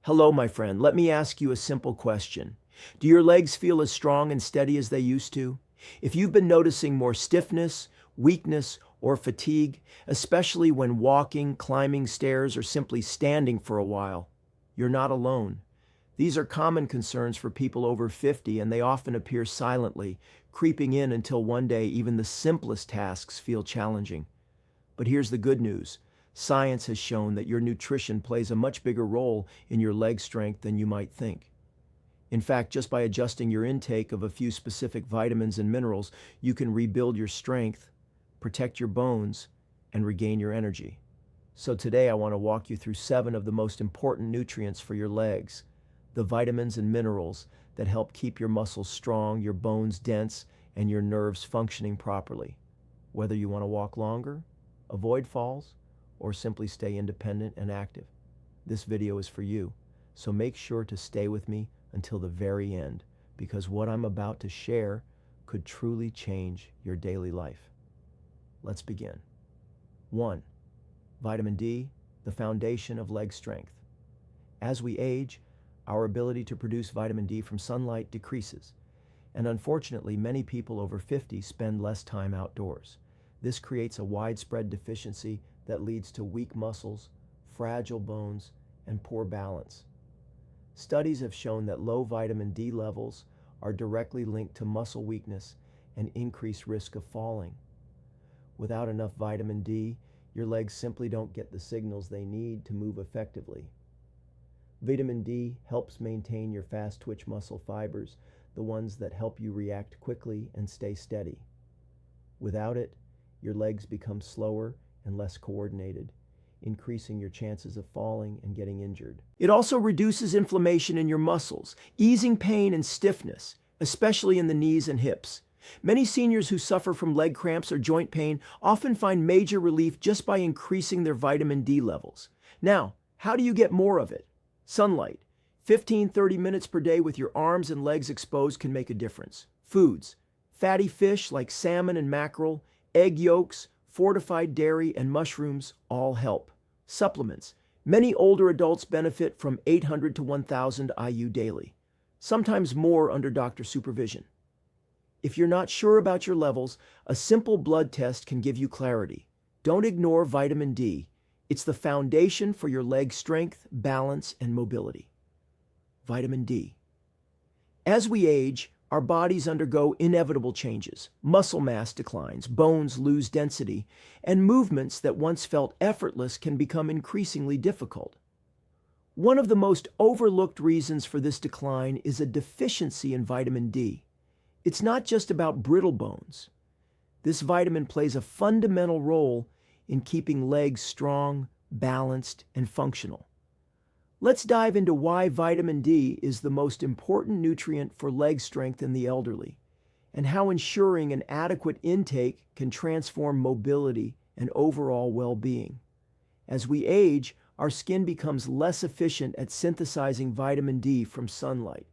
Hello, my friend. Let me ask you a simple question. Do your legs feel as strong and steady as they used to? If you've been noticing more stiffness, weakness, or fatigue, especially when walking, climbing stairs, or simply standing for a while, you're not alone. These are common concerns for people over 50, and they often appear silently, creeping in until one day even the simplest tasks feel challenging. But here's the good news. Science has shown that your nutrition plays a much bigger role in your leg strength than you might think. In fact, just by adjusting your intake of a few specific vitamins and minerals, you can rebuild your strength, protect your bones, and regain your energy. So today I want to walk you through 7 of the most important nutrients for your legs, the vitamins and minerals that help keep your muscles strong, your bones dense, and your nerves functioning properly. Whether you want to walk longer, avoid falls, or simply stay independent and active, this video is for you. So make sure to stay with me until the very end, because what I'm about to share could truly change your daily life. Let's begin. 1. Vitamin D, the foundation of leg strength. As we age, our ability to produce vitamin D from sunlight decreases, and unfortunately, many people over 50 spend less time outdoors. This creates a widespread deficiency that leads to weak muscles, fragile bones, and poor balance. Studies have shown that low vitamin D levels are directly linked to muscle weakness and increased risk of falling. Without enough vitamin D, your legs simply don't get the signals they need to move effectively. Vitamin D helps maintain your fast-twitch muscle fibers, the ones that help you react quickly and stay steady. Without it, your legs become slower and less coordinated, increasing your chances of falling and getting injured. It also reduces inflammation in your muscles, easing pain and stiffness, especially in the knees and hips. Many seniors who suffer from leg cramps or joint pain often find major relief just by increasing their vitamin D levels. Now, how do you get more of it? Sunlight. 15-30 minutes per day with your arms and legs exposed can make a difference. Foods. Fatty fish like salmon and mackerel, egg yolks, fortified dairy, and mushrooms all help. Supplements. Many older adults benefit from 800 to 1,000 IU daily, sometimes more under doctor supervision. If you're not sure about your levels, a simple blood test can give you clarity. Don't ignore vitamin D. It's the foundation for your leg strength, balance, and mobility. Vitamin D. As we age, our bodies undergo inevitable changes. Muscle mass declines, bones lose density, and movements that once felt effortless can become increasingly difficult. One of the most overlooked reasons for this decline is a deficiency in vitamin D. It's not just about brittle bones. This vitamin plays a fundamental role in keeping legs strong, balanced, and functional. Let's dive into why vitamin D is the most important nutrient for leg strength in the elderly, and how ensuring an adequate intake can transform mobility and overall well-being. As we age, our skin becomes less efficient at synthesizing vitamin D from sunlight.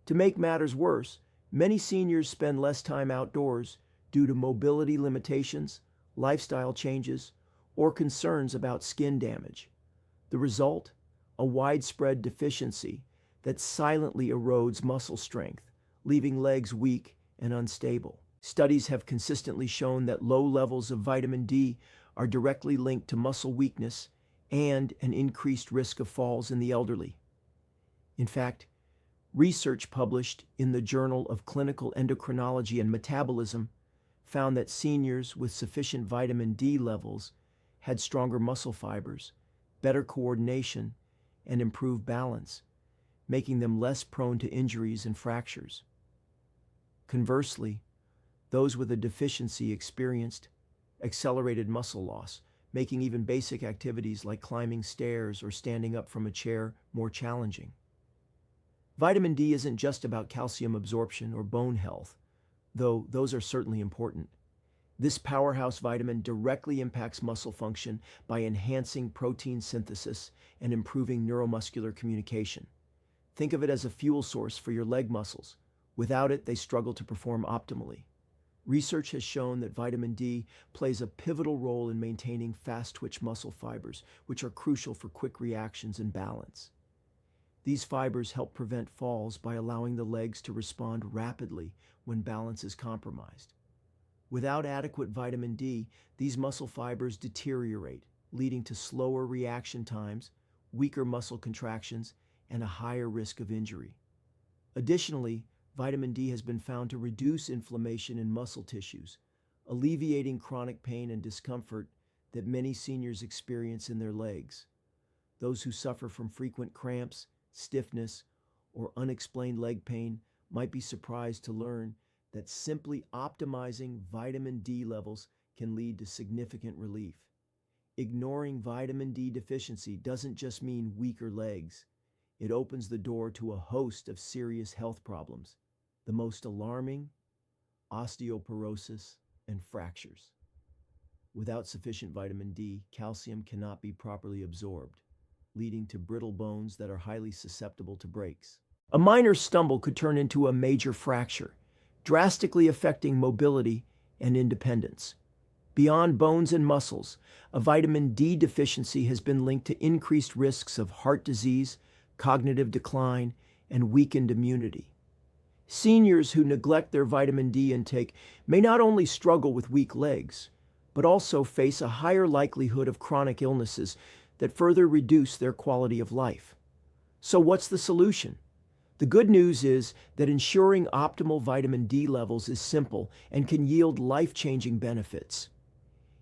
To make matters worse, many seniors spend less time outdoors due to mobility limitations, lifestyle changes, or concerns about skin damage. The result? A widespread deficiency that silently erodes muscle strength, leaving legs weak and unstable. Studies have consistently shown that low levels of vitamin D are directly linked to muscle weakness and an increased risk of falls in the elderly. In fact, research published in the Journal of Clinical Endocrinology and Metabolism found that seniors with sufficient vitamin D levels had stronger muscle fibers, better coordination, and improved balance, making them less prone to injuries and fractures. Conversely, those with a deficiency experienced accelerated muscle loss, making even basic activities like climbing stairs or standing up from a chair more challenging. Vitamin D isn't just about calcium absorption or bone health, though those are certainly important. This powerhouse vitamin directly impacts muscle function by enhancing protein synthesis and improving neuromuscular communication. Think of it as a fuel source for your leg muscles. Without it, they struggle to perform optimally. Research has shown that vitamin D plays a pivotal role in maintaining fast-twitch muscle fibers, which are crucial for quick reactions and balance. These fibers help prevent falls by allowing the legs to respond rapidly when balance is compromised. Without adequate vitamin D, these muscle fibers deteriorate, leading to slower reaction times, weaker muscle contractions, and a higher risk of injury. Additionally, vitamin D has been found to reduce inflammation in muscle tissues, alleviating chronic pain and discomfort that many seniors experience in their legs. Those who suffer from frequent cramps, stiffness, or unexplained leg pain might be surprised to learn that simply optimizing vitamin D levels can lead to significant relief. Ignoring vitamin D deficiency doesn't just mean weaker legs. It opens the door to a host of serious health problems, the most alarming, osteoporosis and fractures. Without sufficient vitamin D, calcium cannot be properly absorbed, leading to brittle bones that are highly susceptible to breaks. A minor stumble could turn into a major fracture, drastically affecting mobility and independence. Beyond bones and muscles, a vitamin D deficiency has been linked to increased risks of heart disease, cognitive decline, and weakened immunity. Seniors who neglect their vitamin D intake may not only struggle with weak legs, but also face a higher likelihood of chronic illnesses that further reduce their quality of life. So what's the solution? The good news is that ensuring optimal vitamin D levels is simple and can yield life-changing benefits.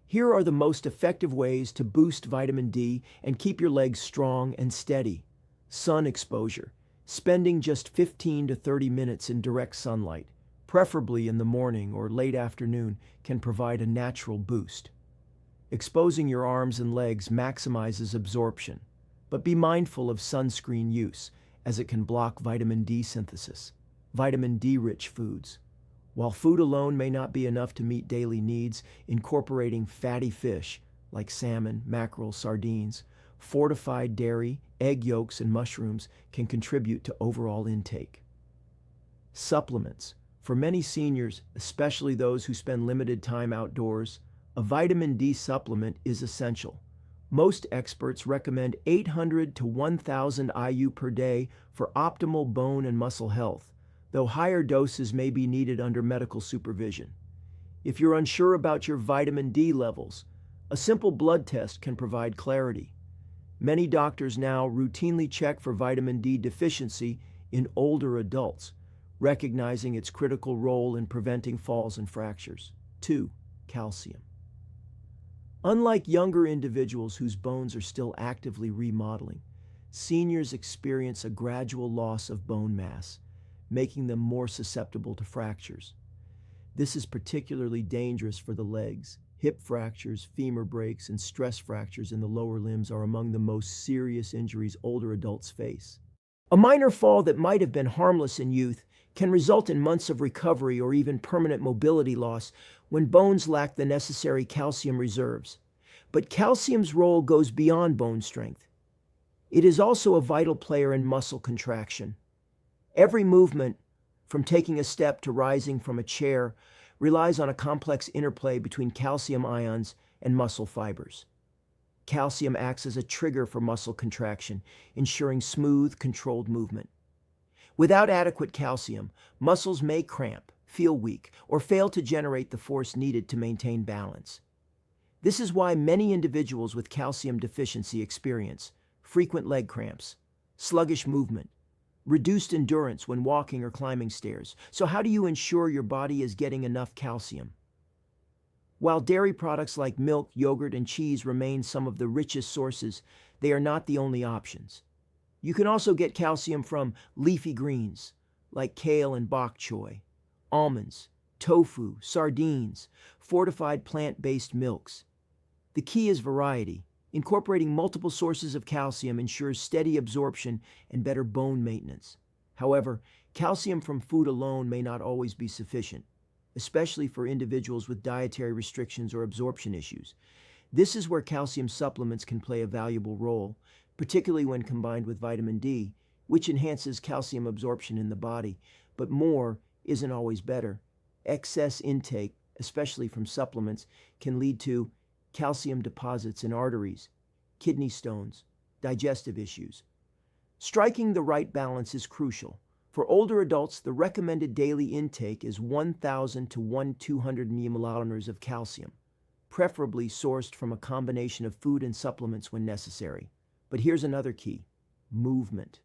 Here are the most effective ways to boost vitamin D and keep your legs strong and steady. Sun exposure. Spending just 15 to 30 minutes in direct sunlight, preferably in the morning or late afternoon, can provide a natural boost. Exposing your arms and legs maximizes absorption, but be mindful of sunscreen use, as it can block vitamin D synthesis. Vitamin D-rich foods. While food alone may not be enough to meet daily needs, incorporating fatty fish like salmon, mackerel, sardines, fortified dairy, egg yolks, and mushrooms can contribute to overall intake. Supplements. For many seniors, especially those who spend limited time outdoors, a vitamin D supplement is essential. Most experts recommend 800 to 1,000 IU per day for optimal bone and muscle health, though higher doses may be needed under medical supervision. If you're unsure about your vitamin D levels, a simple blood test can provide clarity. Many doctors now routinely check for vitamin D deficiency in older adults, recognizing its critical role in preventing falls and fractures. 2. Calcium. Unlike younger individuals whose bones are still actively remodeling, seniors experience a gradual loss of bone mass, making them more susceptible to fractures. This is particularly dangerous for the legs. Hip fractures, femur breaks, and stress fractures in the lower limbs are among the most serious injuries older adults face. A minor fall that might have been harmless in youth can result in months of recovery or even permanent mobility loss when bones lack the necessary calcium reserves. But calcium's role goes beyond bone strength. It is also a vital player in muscle contraction. Every movement, from taking a step to rising from a chair, relies on a complex interplay between calcium ions and muscle fibers. Calcium acts as a trigger for muscle contraction, ensuring smooth, controlled movement. Without adequate calcium, muscles may cramp, feel weak, or fail to generate the force needed to maintain balance. This is why many individuals with calcium deficiency experience frequent leg cramps, sluggish movement, reduced endurance when walking or climbing stairs. So how do you ensure your body is getting enough calcium? While dairy products like milk, yogurt, and cheese remain some of the richest sources, they are not the only options. You can also get calcium from leafy greens like kale and bok choy, almonds, tofu, sardines, fortified plant-based milks. The key is variety. Incorporating multiple sources of calcium ensures steady absorption and better bone maintenance. However, calcium from food alone may not always be sufficient, especially for individuals with dietary restrictions or absorption issues. This is where calcium supplements can play a valuable role, particularly when combined with vitamin D, which enhances calcium absorption in the body, but more isn't always better. Excess intake, especially from supplements, can lead to calcium deposits in arteries, kidney stones, digestive issues. Striking the right balance is crucial. For older adults, the recommended daily intake is 1,000 to 1,200 milliliters of calcium, preferably sourced from a combination of food and supplements when necessary. But here's another key: movement.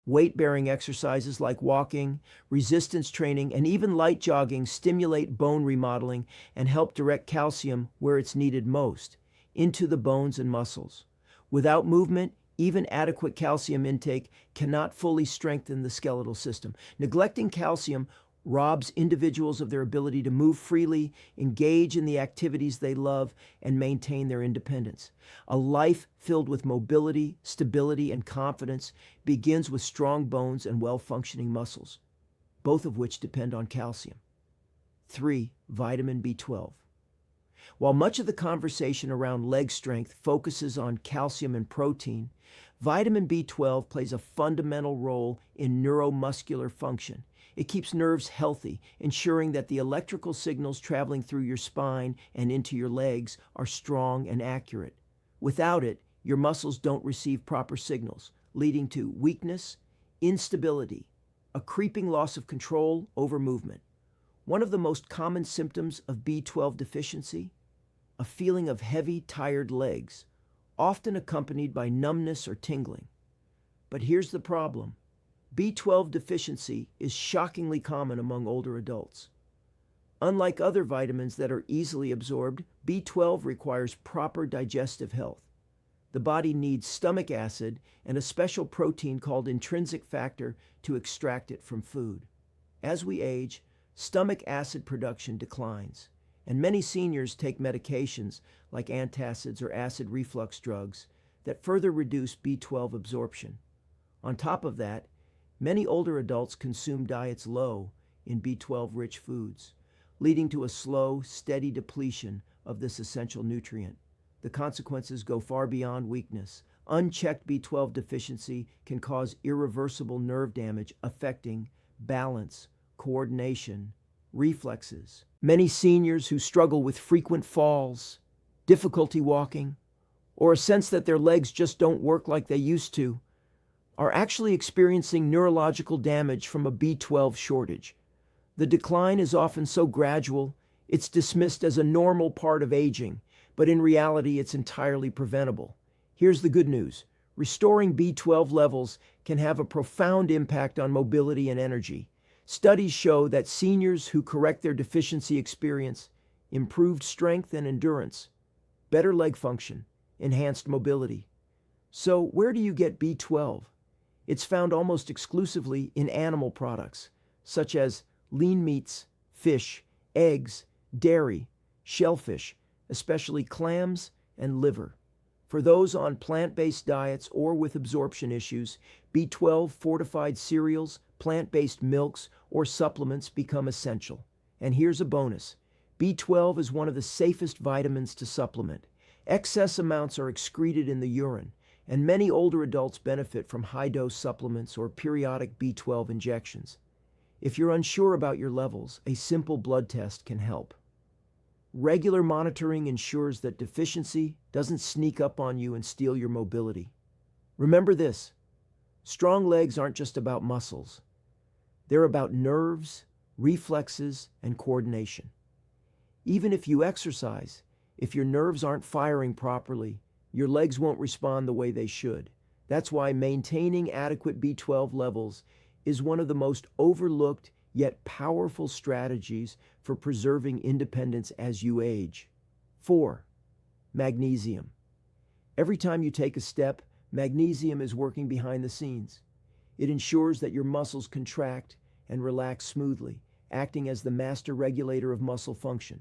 Weight-bearing exercises like walking, resistance training, and even light jogging stimulate bone remodeling and help direct calcium where it's needed most, into the bones and muscles. Without movement, even adequate calcium intake cannot fully strengthen the skeletal system. Neglecting calcium robs individuals of their ability to move freely, engage in the activities they love, and maintain their independence. A life filled with mobility, stability, and confidence begins with strong bones and well-functioning muscles, both of which depend on calcium. 3. Vitamin B12. While much of the conversation around leg strength focuses on calcium and protein, vitamin B12 plays a fundamental role in neuromuscular function. It keeps nerves healthy, ensuring that the electrical signals traveling through your spine and into your legs are strong and accurate. Without it, your muscles don't receive proper signals, leading to weakness, instability, a creeping loss of control over movement. One of the most common symptoms of B12 deficiency? A feeling of heavy, tired legs, often accompanied by numbness or tingling. But here's the problem. B12 deficiency is shockingly common among older adults. Unlike other vitamins that are easily absorbed, B12 requires proper digestive health. The body needs stomach acid and a special protein called intrinsic factor to extract it from food. As we age, stomach acid production declines, and many seniors take medications like antacids or acid reflux drugs that further reduce B12 absorption. On top of that, many older adults consume diets low in B12-rich foods, leading to a slow, steady depletion of this essential nutrient. The consequences go far beyond weakness. Unchecked B12 deficiency can cause irreversible nerve damage affecting balance, coordination, reflexes. Many seniors who struggle with frequent falls, difficulty walking, or a sense that their legs just don't work like they used to, are actually experiencing neurological damage from a B12 shortage. The decline is often so gradual, it's dismissed as a normal part of aging, but in reality, it's entirely preventable. Here's the good news. Restoring B12 levels can have a profound impact on mobility and energy. Studies show that seniors who correct their deficiency experience improved strength and endurance, better leg function, enhanced mobility. So where do you get B12? It's found almost exclusively in animal products, such as lean meats, fish, eggs, dairy, shellfish, especially clams and liver. For those on plant-based diets or with absorption issues, B12 fortified cereals, plant-based milks, or supplements become essential. And here's a bonus. B12 is one of the safest vitamins to supplement. Excess amounts are excreted in the urine, and many older adults benefit from high-dose supplements or periodic B12 injections. If you're unsure about your levels, a simple blood test can help. Regular monitoring ensures that deficiency doesn't sneak up on you and steal your mobility. Remember this: strong legs aren't just about muscles. They're about nerves, reflexes, and coordination. Even if you exercise, if your nerves aren't firing properly, your legs won't respond the way they should. That's why maintaining adequate B12 levels is one of the most overlooked yet powerful strategies for preserving independence as you age. 4. Magnesium. Every time you take a step, magnesium is working behind the scenes. It ensures that your muscles contract and relax smoothly, acting as the master regulator of muscle function.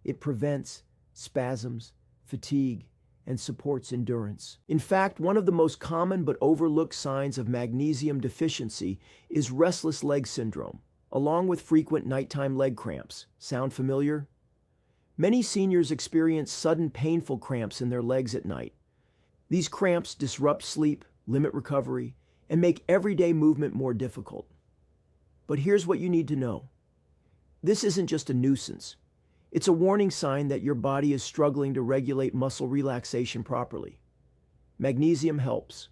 It prevents spasms, fatigue, and supports endurance. In fact, one of the most common but overlooked signs of magnesium deficiency is restless leg syndrome, along with frequent nighttime leg cramps. Sound familiar? Many seniors experience sudden painful cramps in their legs at night. These cramps disrupt sleep, limit recovery, and make everyday movement more difficult. But here's what you need to know. This isn't just a nuisance. It's a warning sign that your body is struggling to regulate muscle relaxation properly. Magnesium helps.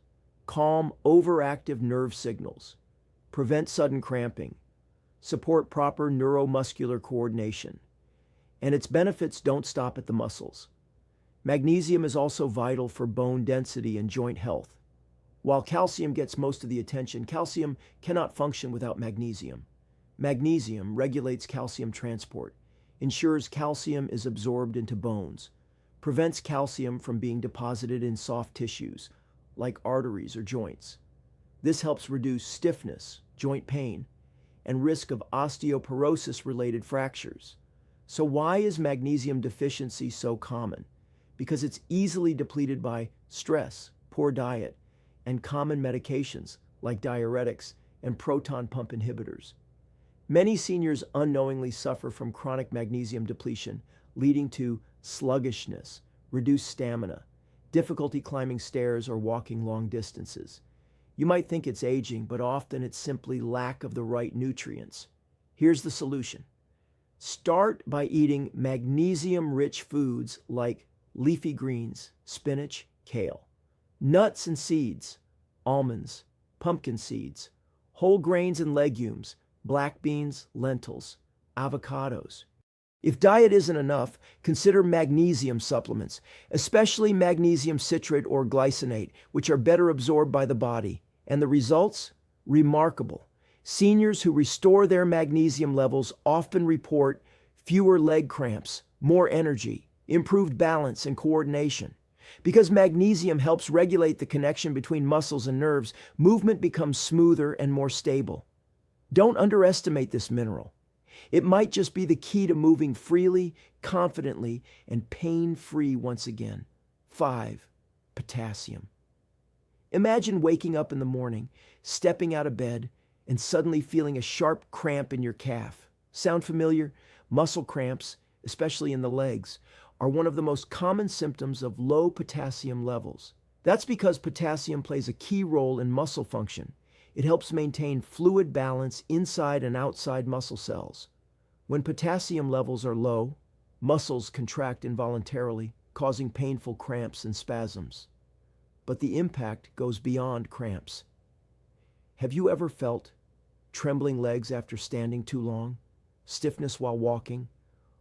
calm overactive nerve signals, prevent sudden cramping, support proper neuromuscular coordination, and its benefits don't stop at the muscles. Magnesium is also vital for bone density and joint health. While calcium gets most of the attention, calcium cannot function without magnesium. Magnesium regulates calcium transport, ensures calcium is absorbed into bones, prevents calcium from being deposited in soft tissues, like arteries or joints. This helps reduce stiffness, joint pain, and risk of osteoporosis-related fractures. So why is magnesium deficiency so common? Because it's easily depleted by stress, poor diet, and common medications like diuretics and proton pump inhibitors. Many seniors unknowingly suffer from chronic magnesium depletion, leading to sluggishness, reduced stamina, difficulty climbing stairs or walking long distances. You might think it's aging, but often it's simply lack of the right nutrients. Here's the solution. Start by eating magnesium-rich foods like leafy greens, spinach, kale, nuts and seeds, almonds, pumpkin seeds, whole grains and legumes, black beans, lentils, avocados. If diet isn't enough, consider magnesium supplements, especially magnesium citrate or glycinate, which are better absorbed by the body. And the results? Remarkable. Seniors who restore their magnesium levels often report fewer leg cramps, more energy, improved balance and coordination. Because magnesium helps regulate the connection between muscles and nerves, movement becomes smoother and more stable. Don't underestimate this mineral. It might just be the key to moving freely, confidently, and pain-free once again. 5. Potassium. Imagine waking up in the morning, stepping out of bed, and suddenly feeling a sharp cramp in your calf. Sound familiar? Muscle cramps, especially in the legs, are one of the most common symptoms of low potassium levels. That's because potassium plays a key role in muscle function. It helps maintain fluid balance inside and outside muscle cells. When potassium levels are low, muscles contract involuntarily, causing painful cramps and spasms. But the impact goes beyond cramps. Have you ever felt trembling legs after standing too long, stiffness while walking,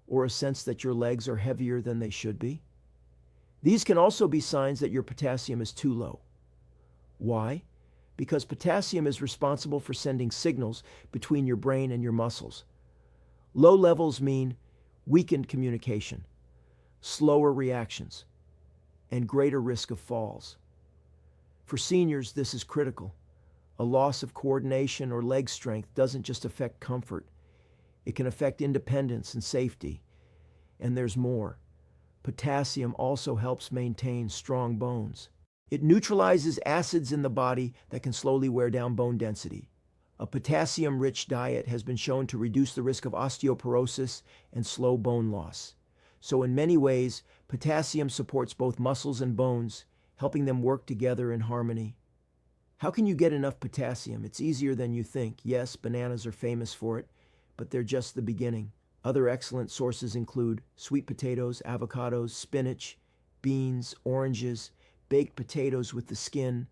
or a sense that your legs are heavier than they should be? These can also be signs that your potassium is too low. Why? Because potassium is responsible for sending signals between your brain and your muscles. Low levels mean weakened communication, slower reactions, and greater risk of falls. For seniors, this is critical. A loss of coordination or leg strength doesn't just affect comfort. It can affect independence and safety. And there's more. Potassium also helps maintain strong bones. It neutralizes acids in the body that can slowly wear down bone density. A potassium-rich diet has been shown to reduce the risk of osteoporosis and slow bone loss. So in many ways, potassium supports both muscles and bones, helping them work together in harmony. How can you get enough potassium? It's easier than you think. Yes, bananas are famous for it, but they're just the beginning. Other excellent sources include sweet potatoes, avocados, spinach, beans, oranges, baked potatoes with the skin.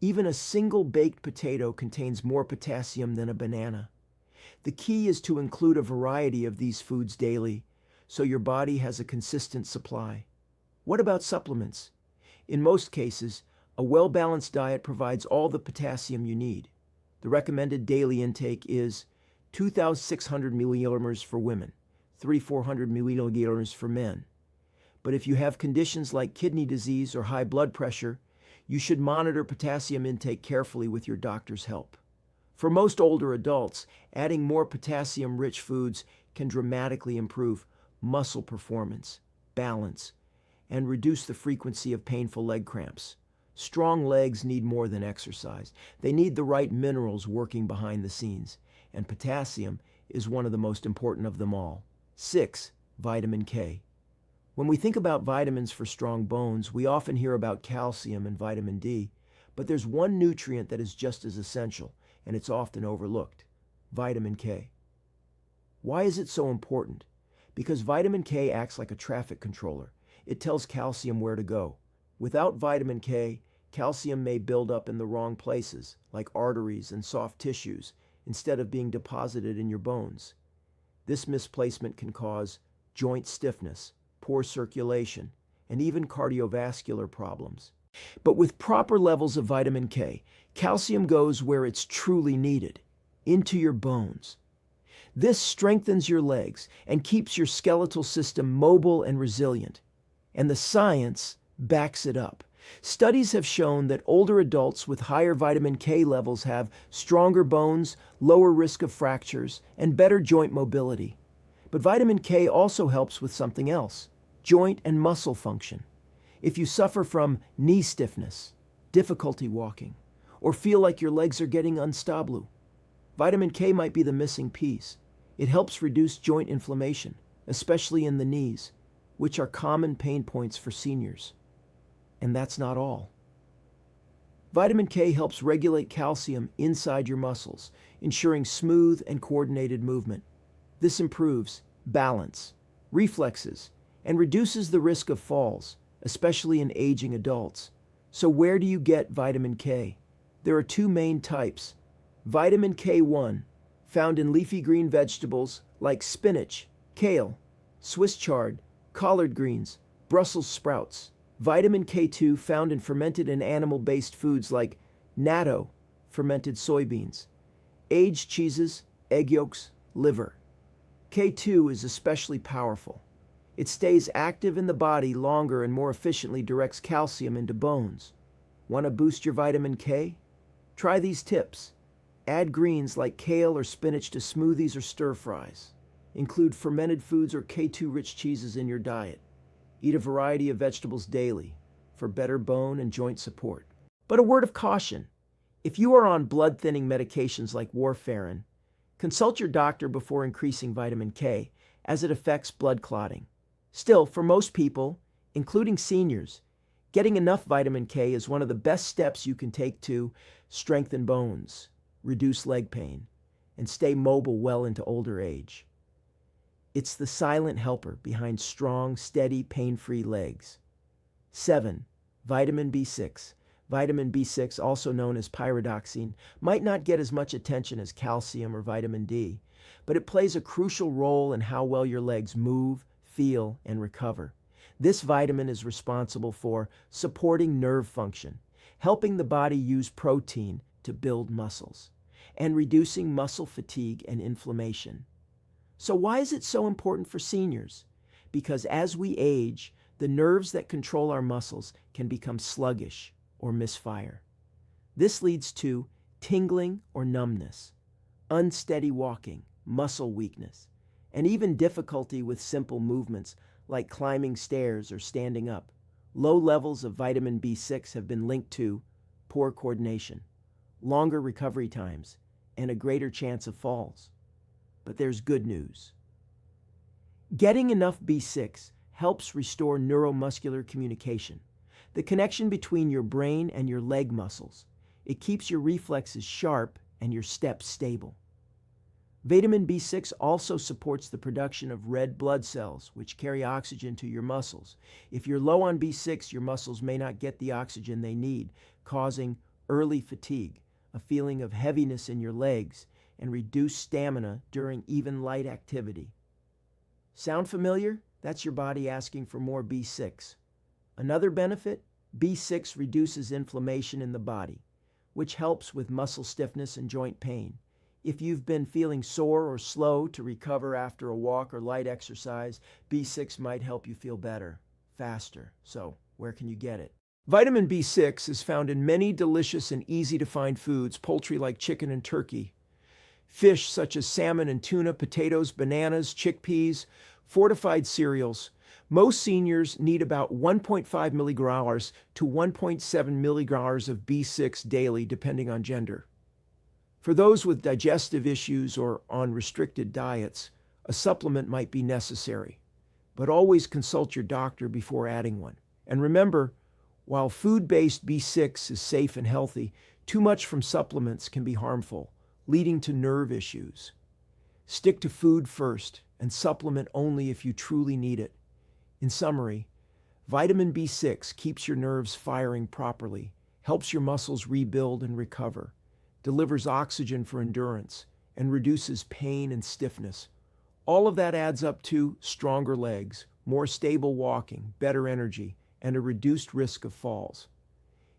Even a single baked potato contains more potassium than a banana. The key is to include a variety of these foods daily, so your body has a consistent supply. What about supplements? In most cases, a well-balanced diet provides all the potassium you need. The recommended daily intake is 2,600 milliliters for women, 3,400 milliliters for men. But if you have conditions like kidney disease or high blood pressure, you should monitor potassium intake carefully with your doctor's help. For most older adults, adding more potassium-rich foods can dramatically improve muscle performance, balance, and reduce the frequency of painful leg cramps. Strong legs need more than exercise. They need the right minerals working behind the scenes, and potassium is one of the most important of them all. 6. Vitamin K. When we think about vitamins for strong bones, we often hear about calcium and vitamin D, but there's one nutrient that is just as essential, and it's often overlooked: vitamin K. Why is it so important? Because vitamin K acts like a traffic controller. It tells calcium where to go. Without vitamin K, calcium may build up in the wrong places, like arteries and soft tissues, instead of being deposited in your bones. This misplacement can cause joint stiffness, poor circulation, and even cardiovascular problems. But with proper levels of vitamin K, calcium goes where it's truly needed, into your bones. This strengthens your legs and keeps your skeletal system mobile and resilient. And the science backs it up. Studies have shown that older adults with higher vitamin K levels have stronger bones, lower risk of fractures, and better joint mobility. But vitamin K also helps with something else: joint and muscle function. If you suffer from knee stiffness, difficulty walking, or feel like your legs are getting unstable, vitamin K might be the missing piece. It helps reduce joint inflammation, especially in the knees, which are common pain points for seniors. And that's not all. Vitamin K helps regulate calcium inside your muscles, ensuring smooth and coordinated movement. This improves balance, reflexes, and reduces the risk of falls, especially in aging adults. So where do you get vitamin K? There are two main types. Vitamin K1, found in leafy green vegetables like spinach, kale, Swiss chard, collard greens, Brussels sprouts. Vitamin K2, found in fermented and animal-based foods like natto, fermented soybeans, aged cheeses, egg yolks, liver. K2 is especially powerful. It stays active in the body longer and more efficiently directs calcium into bones. Want to boost your vitamin K? Try these tips. Add greens like kale or spinach to smoothies or stir fries. Include fermented foods or K2-rich cheeses in your diet. Eat a variety of vegetables daily for better bone and joint support. But a word of caution: if you are on blood-thinning medications like warfarin, consult your doctor before increasing vitamin K, as it affects blood clotting. Still, for most people, including seniors, getting enough vitamin K is one of the best steps you can take to strengthen bones, reduce leg pain, and stay mobile well into older age. It's the silent helper behind strong, steady, pain-free legs. 7. Vitamin B6. Vitamin B6, also known as pyridoxine, might not get as much attention as calcium or vitamin D, but it plays a crucial role in how well your legs move, feel, and recover. This vitamin is responsible for supporting nerve function, helping the body use protein to build muscles, and reducing muscle fatigue and inflammation. So why is it so important for seniors? Because as we age, the nerves that control our muscles can become sluggish or misfire. This leads to tingling or numbness, unsteady walking, muscle weakness, and even difficulty with simple movements like climbing stairs or standing up. Low levels of vitamin B6 have been linked to poor coordination, longer recovery times, and a greater chance of falls. But there's good news. Getting enough B6 helps restore neuromuscular communication, the connection between your brain and your leg muscles. It keeps your reflexes sharp and your steps stable. Vitamin B6 also supports the production of red blood cells, which carry oxygen to your muscles. If you're low on B6, your muscles may not get the oxygen they need, causing early fatigue, a feeling of heaviness in your legs, and reduced stamina during even light activity. Sound familiar? That's your body asking for more B6. Another benefit: B6 reduces inflammation in the body, which helps with muscle stiffness and joint pain. If you've been feeling sore or slow to recover after a walk or light exercise, B6 might help you feel better, faster. So, where can you get it? Vitamin B6 is found in many delicious and easy-to-find foods: poultry like chicken and turkey, fish such as salmon and tuna, potatoes, bananas, chickpeas, fortified cereals. Most seniors need about 1.5 milligrams to 1.7 milligrams of B6 daily, depending on gender. For those with digestive issues or on restricted diets, a supplement might be necessary, but always consult your doctor before adding one. And remember, while food-based B6 is safe and healthy, too much from supplements can be harmful, leading to nerve issues. Stick to food first and supplement only if you truly need it. In summary, vitamin B6 keeps your nerves firing properly, helps your muscles rebuild and recover, delivers oxygen for endurance, and reduces pain and stiffness. All of that adds up to stronger legs, more stable walking, better energy, and a reduced risk of falls.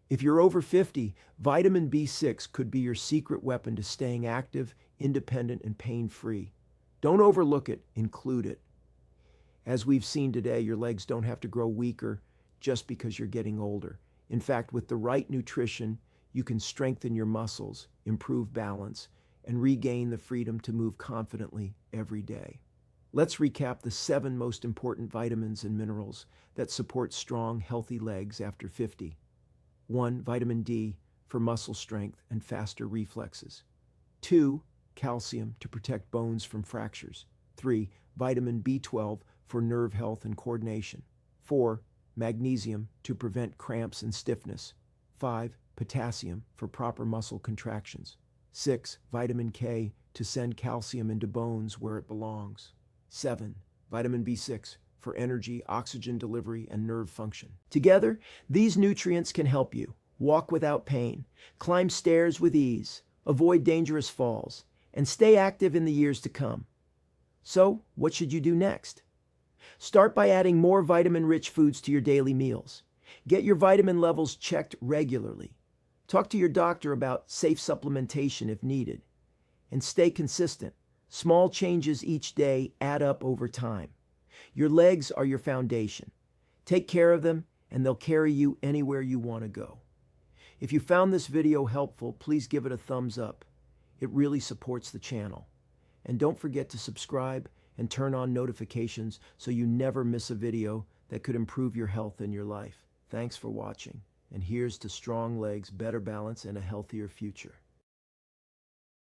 If you're over 50, vitamin B6 could be your secret weapon to staying active, independent, and pain-free. Don't overlook it, include it. As we've seen today, your legs don't have to grow weaker just because you're getting older. In fact, with the right nutrition, you can strengthen your muscles, improve balance, and regain the freedom to move confidently every day. Let's recap the 7 most important vitamins and minerals that support strong, healthy legs after 50. 1. Vitamin D for muscle strength and faster reflexes. 2. Calcium to protect bones from fractures. 3. Vitamin B12 for nerve health and coordination. 4. Magnesium to prevent cramps and stiffness. 5. Potassium for proper muscle contractions. 6. Vitamin K to send calcium into bones where it belongs. 7. Vitamin B6 for energy, oxygen delivery, and nerve function. Together, these nutrients can help you walk without pain, climb stairs with ease, avoid dangerous falls, and stay active in the years to come. So, what should you do next? Start by adding more vitamin-rich foods to your daily meals. Get your vitamin levels checked regularly. Talk to your doctor about safe supplementation if needed. And stay consistent. Small changes each day add up over time. Your legs are your foundation. Take care of them, and they'll carry you anywhere you want to go. If you found this video helpful, please give it a thumbs up. It really supports the channel. And don't forget to subscribe and turn on notifications so you never miss a video that could improve your health and your life. Thanks for watching. And here's to strong legs, better balance, and a healthier future.